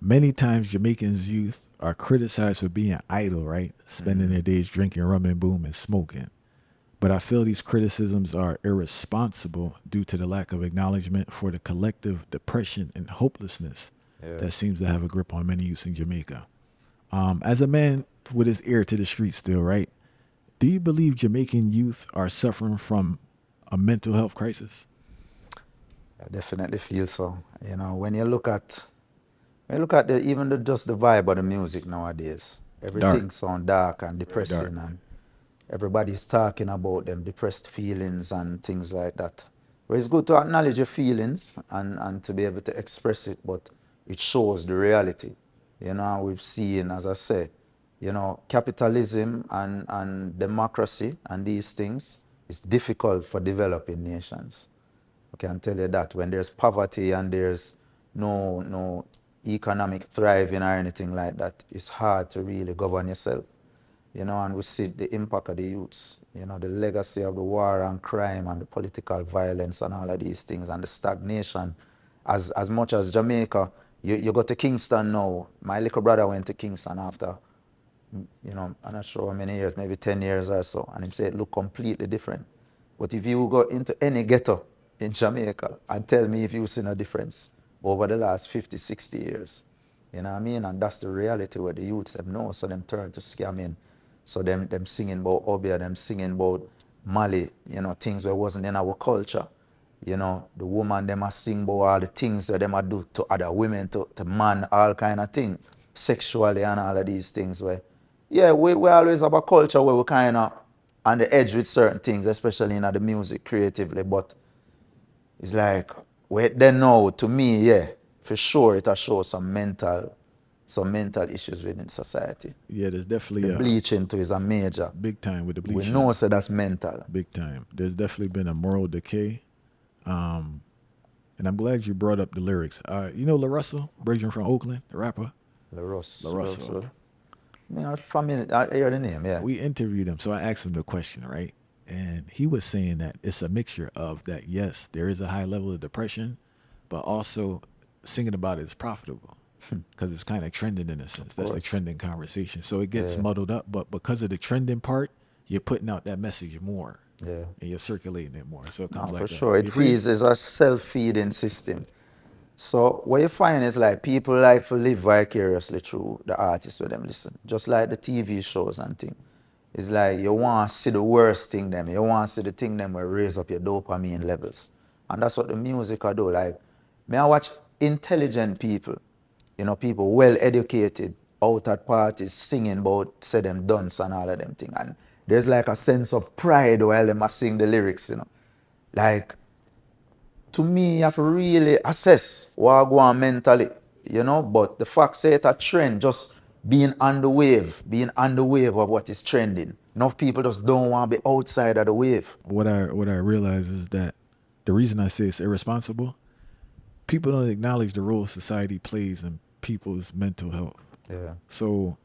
Many times Jamaicans youth are criticized for being idle, right? Spending their days drinking rum and boom and smoking. But I feel these criticisms are irresponsible due to the lack of acknowledgement for the collective depression and hopelessness Yeah. that seems to have a grip on many youths in Jamaica. As a man with his ear to the street still, right? Do you believe Jamaican youth are suffering from a mental health crisis? I definitely feel so. You know, when you look at the even the just the vibe of the music nowadays, Dark, everything sound dark and very dark. depressing, and everybody's talking about them depressed feelings and things like that. Well, it's good to acknowledge your feelings and to be able to express it, but it shows the reality. You know, we've seen, as I say, you know, capitalism and democracy and these things is difficult for developing nations. I can tell you that when there's poverty and there's no economic thriving or anything like that, it's hard to really govern yourself. You know, and we see the impact of the youths, you know, the legacy of the war and crime and the political violence and all of these things and the stagnation. As much as Jamaica, you go to Kingston now. My little brother went to Kingston after, you know, I'm not sure how many years, maybe 10 years or so, and he said it looked completely different. But if you go into any ghetto in Jamaica and tell me if you've seen a difference over the last 50, 60 years, you know what I mean? And that's the reality where the youths them know, so them turn to scamming. So them singing about Obia, them singing about Mali, you know, things that wasn't in our culture. You know, the woman them a sing about all the things that them a do to other women, to man, all kind of thing, sexually and all of these things where, yeah, we always have a culture where we kind of on the edge with certain things, especially in the music creatively, but it's like, wait, then no, to me, yeah, for sure it has shown some mental issues within society. Yeah, there's The definitely a bleaching too is a major. big time with the We know bleaching. so that's mental. Big time. There's definitely been a moral decay. Um, and I'm glad you brought up the lyrics. You know La Russell, Bridging from Oakland, the rapper? The La Russ, Russell. Russell. I mean, I'm familiar, I hear the name, yeah. We interviewed him, so I asked him the question, right? And he was saying that it's a mixture of that, yes, there is a high level of depression, but also singing about it is profitable because it's kind of trending in a sense. Of That's the course. trending conversation. So it gets Yeah, muddled up, but because of the trending part, you're putting out that message more yeah. and you're circulating it more. So it No, comes for like that. sure. It You agree? feeds as a self-feeding system. So what you find is like people like to live vicariously through the artists with them listen. Just like the TV shows and thing. It's like you want to see the worst thing them. You want to see the thing them will raise up your dopamine levels. And that's what the music I do. Like, may I watch intelligent people, you know, people well educated out at parties singing about say them dance and all of them thing. And there's like a sense of pride while them are sing the lyrics, you know. Like to me, you have to really assess what go on mentally, you know. But the fact say it's a trend, just being on the wave of what is trending. Enough people just don't want to be outside of the wave. What I realize is that the reason I say it's irresponsible, people don't acknowledge the role society plays in people's mental health. Yeah, So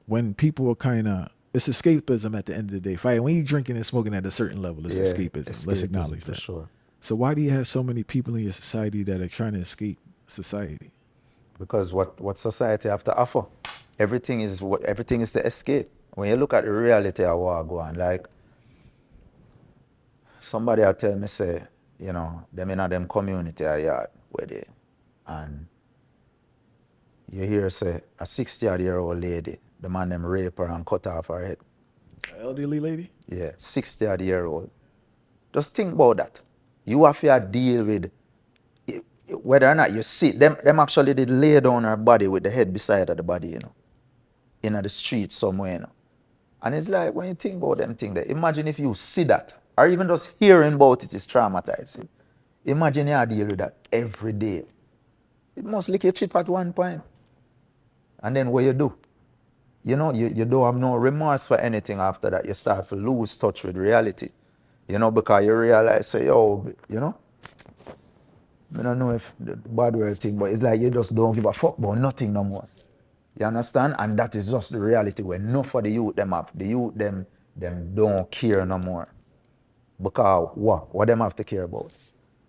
when people are kind of, it's escapism at the end of the day. When you drinking and smoking at a certain level, it's yeah, escapism. Let's escapism acknowledge for that. sure. So why do you have so many people in your society that are trying to escape society? Because what society have to offer, everything is the escape. When you look at the reality of what go on, like somebody will tell me say, you know, them in a them community or yard where they, and you hear say a 60-odd-year-old lady, the man them rape her and cut off her head. Elderly lady? Yeah, 60-odd-year-old. Just think about that. You have to deal with whether or not you see them actually did lay down her body with the head beside of the body, you know, in the street somewhere, you know. And it's like when you think about them thing there, imagine if you see that, or even just hearing about it is traumatizing. Imagine you deal with that every day. It must lick your chip at one point. And then what you do? You know, you don't have no remorse for anything after that. You start to lose touch with reality. You know, because you realize, say, yo, you know, I don't know if the bad word thing, but it's like you just don't give a fuck about nothing no more. You understand? And that is just the reality where enough of the youth them have. The youth them don't care no more. Because what? What them have to care about?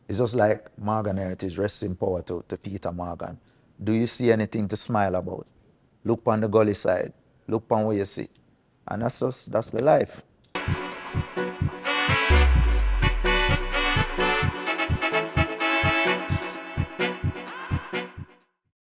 It's just like Morgan Heritage, rest in power to Peter Morgan. Do you see anything to smile about? Look on the gully side. Look on where you see. And that's the life.